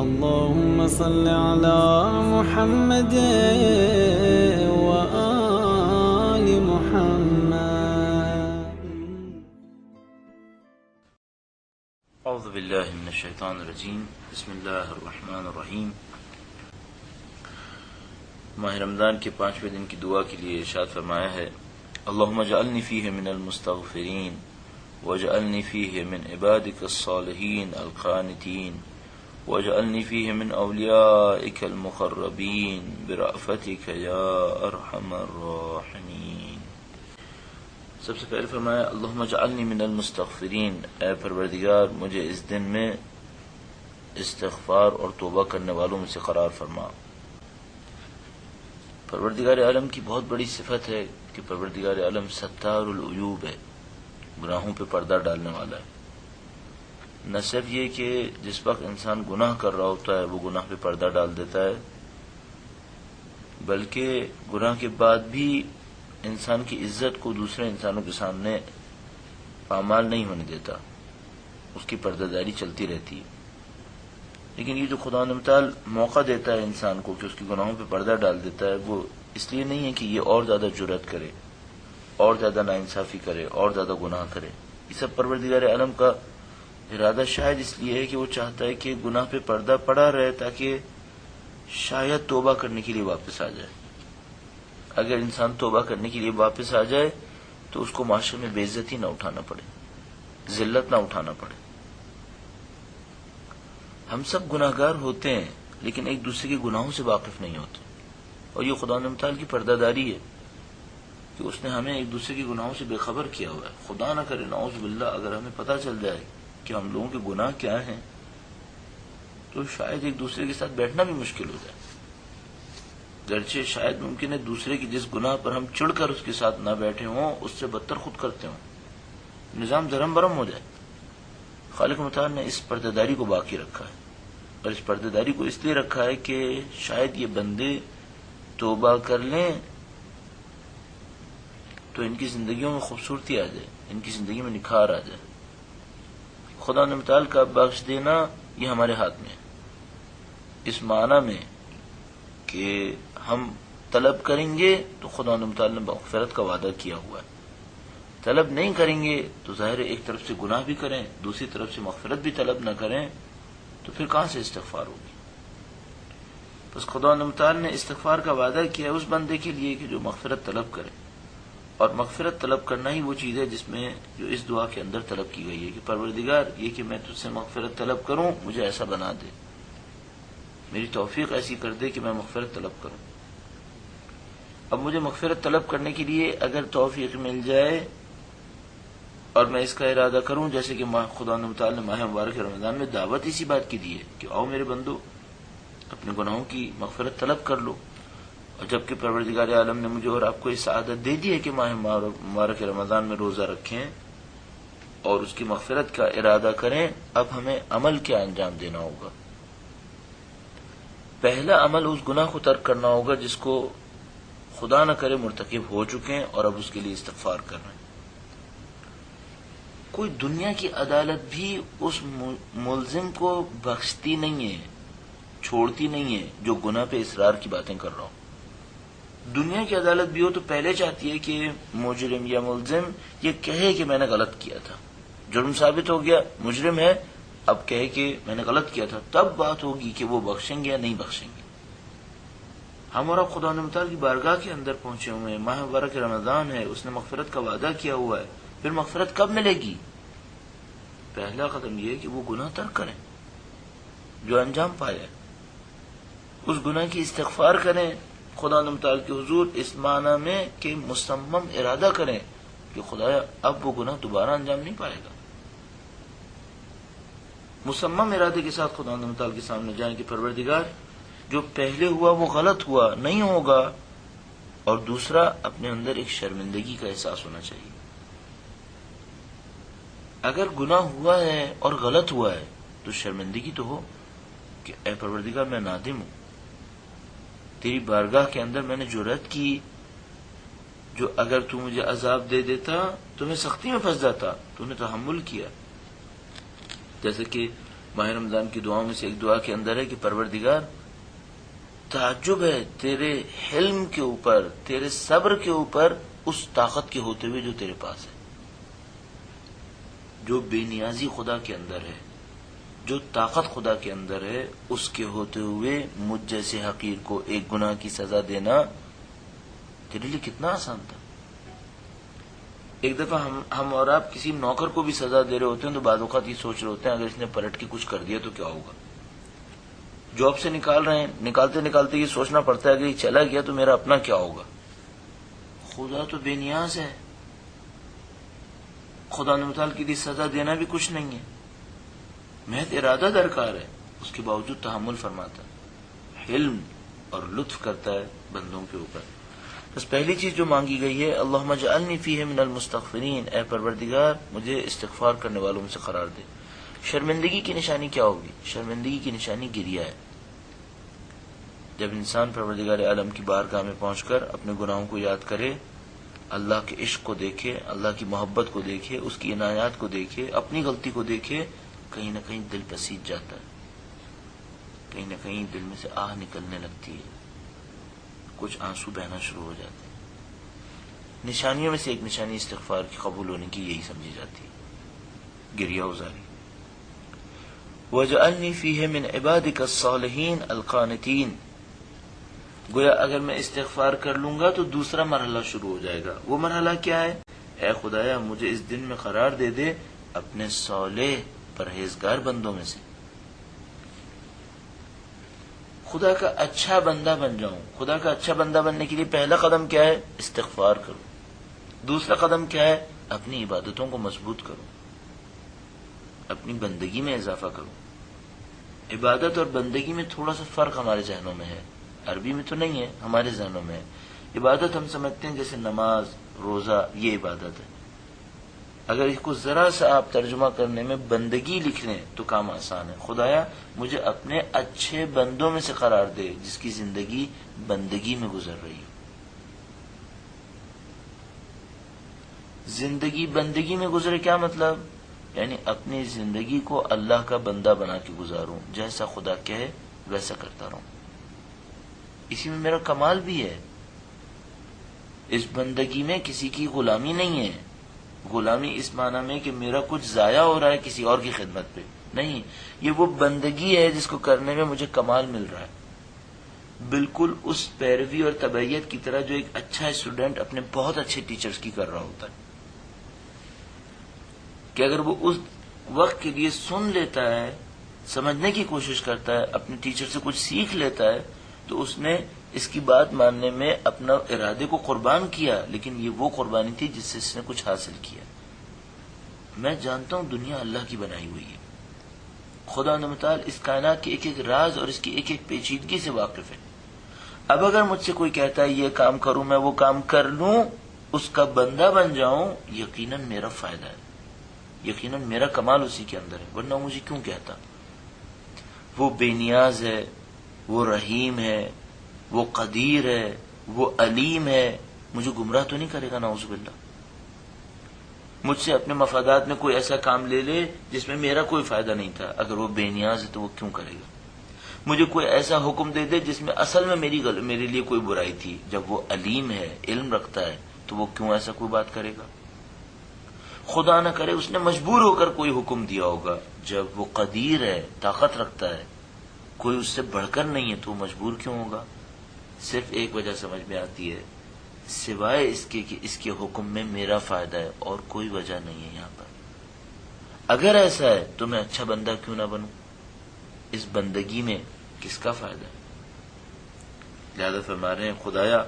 اللهم صل على محمد وآل محمد. اعوذ باللہ من الشیطان الرجیم. بسم اللہ الرحمن الرحیم. ماہ رمضان کے 5ویں دن کی دعا کے لیے ارشاد فرمایا ہے: اللہم اجعلنی فیہ من المستغفرین واجعلنی فیہ من عبادک الصالحین القانتین واجعلنی فیہ من اولیائک المقربین برأفتک یا ارحم الراحمین. سب سے پہلے فرمایا اللہم اجعلنی من المستغفرین، اے پروردگار مجھے اس دن میں استغفار اور توبہ کرنے والوں میں سے قرار فرما. پروردگار عالم کی بہت بڑی صفت ہے کہ پروردگار عالم ستار العیوب ہے، گناہوں پہ پردہ ڈالنے والا ہے. نہ صرف یہ کہ جس وقت انسان گناہ کر رہا ہوتا ہے وہ گناہ پہ پردہ ڈال دیتا ہے، بلکہ گناہ کے بعد بھی انسان کی عزت کو دوسرے انسانوں کے سامنے پامال نہیں ہونے دیتا، اس کی پردہ داری چلتی رہتی ہے. لیکن یہ جو خدا متعال موقع دیتا ہے انسان کو کہ اس کی گناہوں پہ پردہ ڈال دیتا ہے، وہ اس لیے نہیں ہے کہ یہ اور زیادہ جرأت کرے، اور زیادہ ناانصافی کرے، اور زیادہ گناہ کرے. یہ سب پروردگار عالم کا ارادہ شاید اس لیے ہے کہ وہ چاہتا ہے کہ گناہ پہ پردہ پڑا رہے تاکہ شاید توبہ کرنے کے لیے واپس آ جائے. اگر انسان توبہ کرنے کے لیے واپس آ جائے تو اس کو معاشرے میں بے عزتی نہ اٹھانا پڑے، ذلت نہ اٹھانا پڑے. ہم سب گناہ گار ہوتے ہیں لیکن ایک دوسرے کے گناہوں سے واقف نہیں ہوتے، اور یہ خدا متعال کی پردہ داری ہے کہ اس نے ہمیں ایک دوسرے کے گناہوں سے بے خبر کیا ہوا ہے. خدا نہ کرے نعوذ باللہ اگر ہمیں پتہ چل جائے کہ ہم لوگوں کے گناہ کیا ہیں تو شاید ایک دوسرے کے ساتھ بیٹھنا بھی مشکل ہو جائے. گرچہ شاید ممکن ہے دوسرے کی جس گناہ پر ہم چڑھ کر اس کے ساتھ نہ بیٹھے ہوں اس سے بدتر خود کرتے ہوں، نظام درم برم ہو جائے. خالق متعال نے اس پردہ داری کو باقی رکھا ہے، اور اس پردہ داری کو اس لیے رکھا ہے کہ شاید یہ بندے توبہ کر لیں تو ان کی زندگیوں میں خوبصورتی آ جائے، ان کی زندگی میں نکھار آ جائے. خدا متعال کا بخش دینا یہ ہمارے ہاتھ میں ہے، اس معنی میں کہ ہم طلب کریں گے تو خدا متعال نے مغفرت کا وعدہ کیا ہوا ہے. طلب نہیں کریں گے تو ظاہر ایک طرف سے گناہ بھی کریں، دوسری طرف سے مغفرت بھی طلب نہ کریں تو پھر کہاں سے استغفار ہوگی. بس خدا متعال نے استغفار کا وعدہ کیا اس بندے کے لیے کہ جو مغفرت طلب کرے، اور مغفرت طلب کرنا ہی وہ چیز ہے جس میں جو اس دعا کے اندر طلب کی گئی ہے کہ پروردگار یہ کہ میں تجھ سے مغفرت طلب کروں مجھے ایسا بنا دے، میری توفیق ایسی کر دے کہ میں مغفرت طلب کروں. اب مجھے مغفرت طلب کرنے کے لیے اگر توفیق مل جائے اور میں اس کا ارادہ کروں، جیسے کہ خدا متعال نے ماہ مبارک رمضان میں دعوت اسی بات کی دی ہے کہ آؤ میرے بندو اپنے گناہوں کی مغفرت طلب کر لو، اور جبکہ پروردگار عالم نے مجھے اور آپ کو اس سعادت دے دی ہے کہ ماہ مبارک رمضان میں روزہ رکھیں اور اس کی مغفرت کا ارادہ کریں. اب ہمیں عمل کیا انجام دینا ہوگا؟ پہلا عمل اس گناہ کو ترک کرنا ہوگا جس کو خدا نہ کرے مرتکب ہو چکے ہیں اور اب اس کے لیے استغفار کر رہے ہیں. کوئی دنیا کی عدالت بھی اس ملزم کو بخشتی نہیں ہے، چھوڑتی نہیں ہے جو گناہ پہ اصرار کی باتیں کر رہا ہوں. دنیا کی عدالت بھی ہو تو پہلے چاہتی ہے کہ مجرم یا ملزم یہ کہے کہ میں نے غلط کیا تھا، جرم ثابت ہو گیا، مجرم ہے، اب کہے کہ میں نے غلط کیا تھا، تب بات ہوگی کہ وہ بخشیں گے یا نہیں بخشیں گے. ہم اور اب خدا متعال کی بارگاہ کے اندر پہنچے ہوئے ہیں، ماہ مبارک رمضان ہے، اس نے مغفرت کا وعدہ کیا ہوا ہے. پھر مغفرت کب ملے گی؟ پہلا قدم یہ ہے کہ وہ گناہ ترک کریں جو انجام پایا ہے، اس گناہ کی استغفار کریں خدا متعال کے حضور، اس معنی میں کہ مصمم ارادہ کریں کہ خدایا اب وہ گناہ دوبارہ انجام نہیں پائے گا. مصمم ارادے کے ساتھ خدا متعال کے سامنے جائیں کہ پروردگار جو پہلے ہوا وہ غلط ہوا، نہیں ہوگا. اور دوسرا اپنے اندر ایک شرمندگی کا احساس ہونا چاہیے. اگر گناہ ہوا ہے اور غلط ہوا ہے تو شرمندگی تو ہو کہ اے پروردگار میں نادم ہوں، تیری بارگاہ کے اندر میں نے جرأت کی، جو اگر تو مجھے عذاب دے دیتا تو میں سختی میں پھنس جاتا، تو نے تحمل کیا. جیسے کہ ماہ رمضان کی دعاؤں میں سے ایک دعا کے اندر ہے کہ پروردگار تعجب ہے تیرے حلم کے اوپر، تیرے صبر کے اوپر، اس طاقت کے ہوتے ہوئے جو تیرے پاس ہے، جو بے نیازی خدا کے اندر ہے، جو طاقت خدا کے اندر ہے، اس کے ہوتے ہوئے مجھ جیسے حقیر کو ایک گناہ کی سزا دینا تیرے لیے کتنا آسان تھا۔ ایک دفعہ ہم اور آپ کسی نوکر کو بھی سزا دے رہے ہوتے ہیں تو بعض اوقات یہ سوچ رہے ہوتے ہیں اگر اس نے پلٹ کے کچھ کر دیا تو کیا ہوگا۔ جاب سے نکال رہے ہیں، نکالتے نکالتے یہ سوچنا پڑتا ہے کہ یہ چلا گیا تو میرا اپنا کیا ہوگا۔ خدا تو بے نیاز ہے، خدا متعال کے لیے سزا دینا بھی کچھ نہیں ہے، محض ارادہ درکار ہے، اس کے باوجود تحمل فرماتا ہے، حلم اور لطف کرتا ہے بندوں کے اوپر۔ بس پہلی چیز جو مانگی گئی ہے اللہم اجعلنی فیہ من المستغفرین، اے پروردگار مجھے استغفار کرنے والوں میں سے قرار دے۔ شرمندگی کی نشانی کیا ہوگی؟ شرمندگی کی نشانی گریہ ہے۔ جب انسان پروردگار عالم کی بارگاہ میں پہنچ کر اپنے گناہوں کو یاد کرے، اللہ کے عشق کو دیکھے، اللہ کی محبت کو دیکھے، اس کی عنایات کو دیکھے، اپنی غلطی کو دیکھے، کہیں نہ کہیں دل پسیج جاتا ہے، کہیں نہ کہیں دل میں سے آہ نکلنے لگتی ہے، کچھ آنسو بہنا شروع ہو جاتے ہیں۔ نشانیوں میں سے ایک نشانی استغفار کی قبول ہونے کی یہی سمجھی جاتی ہے، گریہ ازاری۔ وَاجْعَلْنِي فِيهِ مِنْ عِبَادِكَ الصَّالِحِينَ الْقَانِتِينَ، گویا اگر میں استغفار کر لوں گا تو دوسرا مرحلہ شروع ہو جائے گا۔ وہ مرحلہ کیا ہے؟ اے خدایا مجھے اس دن میں قرار دے دے اپنے صالح پرہیزگار بندوں میں سے، خدا کا اچھا بندہ بن جاؤں۔ خدا کا اچھا بندہ بننے کے لیے پہلا قدم کیا ہے؟ استغفار کروں۔ دوسرا قدم کیا ہے؟ اپنی عبادتوں کو مضبوط کروں، اپنی بندگی میں اضافہ کروں۔ عبادت اور بندگی میں تھوڑا سا فرق ہمارے ذہنوں میں ہے، عربی میں تو نہیں ہے، ہمارے ذہنوں میں ہے۔ عبادت ہم سمجھتے ہیں جیسے نماز، روزہ، یہ عبادت ہے۔ اگر اس کو ذرا سا آپ ترجمہ کرنے میں بندگی لکھ لیں تو کام آسان ہے۔ خدایا مجھے اپنے اچھے بندوں میں سے قرار دے جس کی زندگی بندگی میں گزر رہی ہو۔ زندگی بندگی میں گزرے کیا مطلب؟ یعنی اپنی زندگی کو اللہ کا بندہ بنا کے گزاروں، جیسا خدا کہے ویسا کرتا رہوں۔ اسی میں میرا کمال بھی ہے، اس بندگی میں کسی کی غلامی نہیں ہے۔ غلامی اس معنی میں کہ میرا کچھ ضائع ہو رہا ہے کسی اور کی خدمت پہ نہیں، یہ وہ بندگی ہے جس کو کرنے میں مجھے کمال مل رہا ہے، بالکل اس پیروی اور تبعیت کی طرح جو ایک اچھا اسٹوڈنٹ اپنے بہت اچھے ٹیچرز کی کر رہا ہوتا ہے، کہ اگر وہ اس وقت کے لیے سن لیتا ہے، سمجھنے کی کوشش کرتا ہے، اپنے ٹیچر سے کچھ سیکھ لیتا ہے، تو اس نے اس کی بات ماننے میں اپنا ارادے کو قربان کیا، لیکن یہ وہ قربانی تھی جس سے اس نے کچھ حاصل کیا۔ میں جانتا ہوں دنیا اللہ کی بنائی ہوئی ہے، خدا متعال اس کائنات کے ایک ایک راز اور اس کی ایک ایک پیچیدگی سے واقف ہے۔ اب اگر مجھ سے کوئی کہتا ہے یہ کام کروں، میں وہ کام کر لوں، اس کا بندہ بن جاؤں، یقیناً میرا فائدہ ہے، یقیناً میرا کمال اسی کے اندر ہے، ورنہ مجھے کیوں کہتا؟ وہ بے نیاز ہے، وہ رحیم ہے، وہ قدیر ہے، وہ علیم ہے، مجھے گمراہ تو نہیں کرے گا نعوذ باللہ۔ مجھ سے اپنے مفادات میں کوئی ایسا کام لے لے جس میں میرا کوئی فائدہ نہیں تھا، اگر وہ بے نیاز ہے تو وہ کیوں کرے گا؟ مجھے کوئی ایسا حکم دے دے جس میں اصل میں میرے لیے کوئی برائی تھی، جب وہ علیم ہے، علم رکھتا ہے، تو وہ کیوں ایسا کوئی بات کرے گا؟ خدا نہ کرے اس نے مجبور ہو کر کوئی حکم دیا ہوگا، جب وہ قدیر ہے، طاقت رکھتا ہے، کوئی اس سے بڑھ کر نہیں ہے، تو وہ مجبور کیوں ہوگا؟ صرف ایک وجہ سمجھ میں آتی ہے، سوائے اس کے کہ اس کے حکم میں میرا فائدہ ہے، اور کوئی وجہ نہیں ہے یہاں پر۔ اگر ایسا ہے تو میں اچھا بندہ کیوں نہ بنوں؟ اس بندگی میں کس کا فائدہ ہے؟ لہذا فرما رہے ہیں خدایا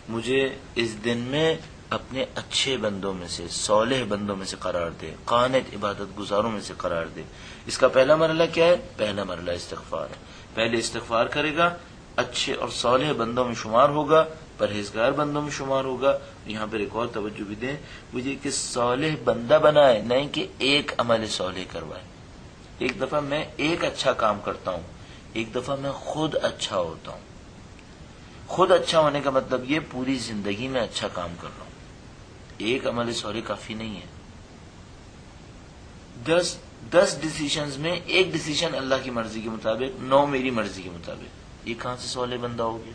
مجھے اس دن میں اپنے اچھے بندوں میں سے، صالح بندوں میں سے قرار دے، قانت عبادت گزاروں میں سے قرار دے۔ اس کا پہلا مرحلہ کیا ہے؟ پہلا مرحلہ استغفار ہے۔ پہلے استغفار کرے گا، اچھے اور صالح بندوں میں شمار ہوگا، پرہیزگار بندوں میں شمار ہوگا۔ یہاں پر ایک اور توجہ بھی دیں، مجھے کہ صالح بندہ بنائے، نہیں کہ ایک عمل صالح کروائے۔ ایک دفعہ میں ایک اچھا کام کرتا ہوں، ایک دفعہ میں خود اچھا ہوتا ہوں۔ خود اچھا ہونے کا مطلب یہ پوری زندگی میں اچھا کام کر رہا ہوں، ایک عمل صالح کافی نہیں ہے۔ 10 ڈیسیشنز میں ایک ڈیسیشن اللہ کی مرضی کے مطابق، 9 میری مرضی کے مطابق، یہ کہاں سے صالح بندہ ہو گیا؟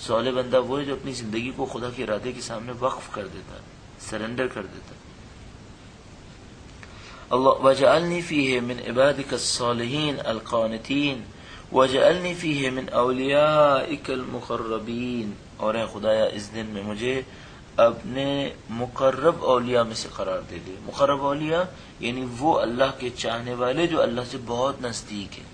صالح بندہ وہ ہے جو اپنی زندگی کو خدا کے ارادے کے سامنے وقف کر دیتا ہے، سرنڈر کر دیتا ہے۔ اللہ وجعلنی فیہ من عبادک الصالحین القانتین وجعلنی فیہ من اولیائک المقربین، اور اے خدایا اس دن میں مجھے اپنے مقرب اولیاء میں سے قرار دے دے۔ مقرب اولیاء یعنی وہ اللہ کے چاہنے والے جو اللہ سے بہت نزدیک ہیں۔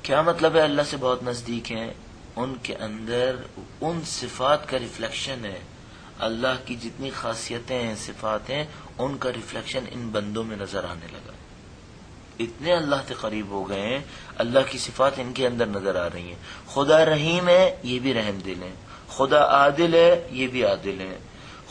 کیا مطلب ہے اللہ سے بہت نزدیک ہیں؟ ان کے اندر ان صفات کا ریفلیکشن ہے، اللہ کی جتنی خاصیتیں ہیں، صفات ہیں، ان کا ریفلیکشن ان بندوں میں نظر آنے لگا۔ اتنے اللہ سے قریب ہو گئے ہیں، اللہ کی صفات ان کے اندر نظر آ رہی ہیں۔ خدا رحیم ہے، یہ بھی رحم دل ہے۔ خدا عادل ہے، یہ بھی عادل ہے۔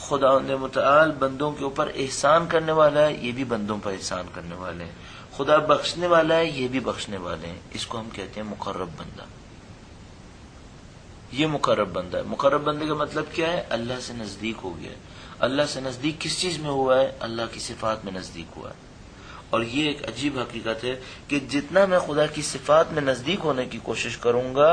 خدا متعال بندوں کے اوپر احسان کرنے والا ہے، یہ بھی بندوں پر احسان کرنے والے ہیں۔ خدا بخشنے والا ہے، یہ بھی بخشنے والے ہیں۔ اس کو ہم کہتے ہیں مقرب بندہ۔ یہ مقرب بندہ ہے۔ مقرب بندے کا مطلب کیا ہے؟ اللہ سے نزدیک ہو گیا ہے۔ اللہ سے نزدیک کس چیز میں ہوا ہے؟ اللہ کی صفات میں نزدیک ہوا ہے۔ اور یہ ایک عجیب حقیقت ہے کہ جتنا میں خدا کی صفات میں نزدیک ہونے کی کوشش کروں گا،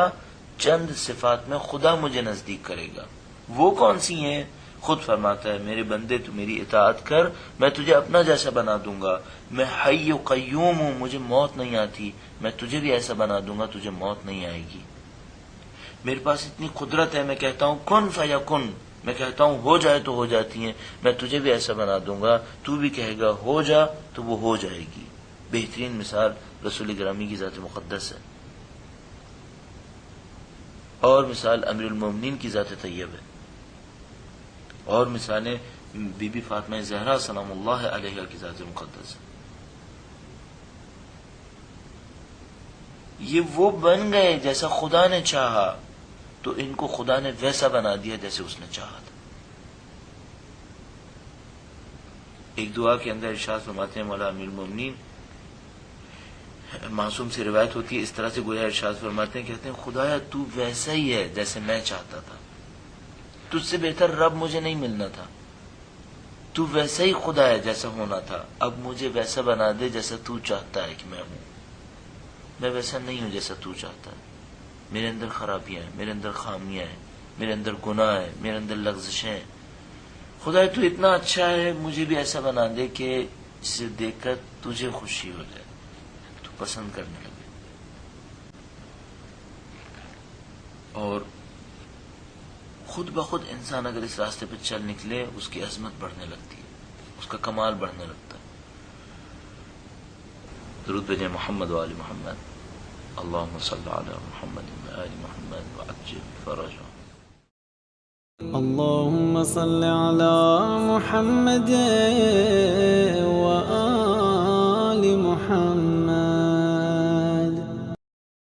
چند صفات میں خدا مجھے نزدیک کرے گا۔ وہ کون سی ہیں؟ خود فرماتا ہے میرے بندے تو میری اطاعت کر، میں تجھے اپنا جیسا بنا دوں گا۔ میں حی و قیوم ہوں، مجھے موت نہیں آتی، میں تجھے بھی ایسا بنا دوں گا، تجھے موت نہیں آئے گی۔ میرے پاس اتنی قدرت ہے، میں کہتا ہوں کن فیکن، میں کہتا ہوں ہو جائے تو ہو جاتی ہیں، میں تجھے بھی ایسا بنا دوں گا، تو بھی کہے گا ہو جا تو وہ ہو جائے گی۔ بہترین مثال رسول گرامی کی ذات مقدس ہے، اور مثال امیر المومنین کی ذات طیب ہے، اور مثالیں بی بی فاطمہ زہرا سلام اللہ علیہا کی ذات مقدس ہے۔ یہ وہ بن گئے جیسا خدا نے چاہا، تو ان کو خدا نے ویسا بنا دیا جیسے اس نے چاہا تھا۔ ایک دعا کے اندر ارشاد فرماتے ہیں مولا امیر المومنین، معصوم سے روایت ہوتی ہے اس طرح سے، گویا ارشاد فرماتے ہیں، کہتے ہیں خدایا تو ویسا ہی ہے جیسے میں چاہتا تھا، تجھ سے بہتر رب مجھے نہیں ملنا تھا، تو ویسا ہی خدا ہے جیسا ہونا تھا، اب مجھے ویسا بنا دے جیسا تو چاہتا ہے کہ میں ہوں۔ میں ویسا نہیں ہوں جیسا تو چاہتا ہے، میرے اندر خرابیاں ہیں، میرے اندر خامیاں ہیں، میرے اندر گناہ ہے، میرے اندر لغزشیں ہیں۔ خدا تو اتنا اچھا ہے، مجھے بھی ایسا بنا دے کہ جسے دیکھ کر تجھے خوشی ہو جائے، تو پسند کرنے لگے۔ اور خود بخود انسان اگر اس راستے پہ چل نکلے، اس کی عظمت بڑھنے لگتی ہے، اس کا کمال بڑھنے لگتا ہے۔ درود بھیجیں محمد و آل محمد، اللہم صلی علی محمد و آل محمد وعجل فرجہ۔ اللهم صل على محمد وآل محمد